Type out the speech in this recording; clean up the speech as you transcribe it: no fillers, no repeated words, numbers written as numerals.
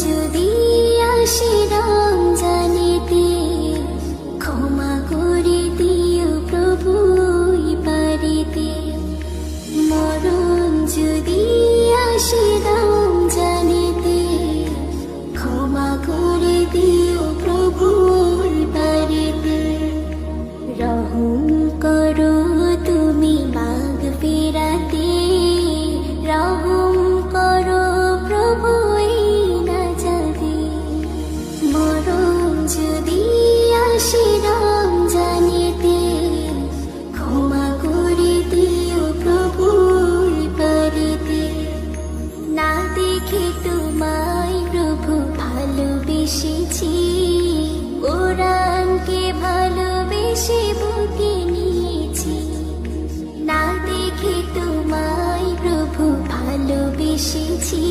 যদি আসে রমজানেতে, ক্ষমা করে দিও প্রভু বাড়িতে। মরণ যদি আসে রমজানেতে, ক্ষমা করে দিও প্রভু বাড়িতে। রহম করো তুমি মাগফিরাতে, রহম করো প্রভু এই নাজাতে। মরণ যদি আসে রমজানেতে, ক্ষমা করে দিও প্রভু বাড়িতে। না দেখে তোমায় প্রভু ভালোবেসেছি, কোরআনকে ভালোবেসে বুকে নিয়েছি। না দেখে তোমায় প্রভু ভালোবেসেছি,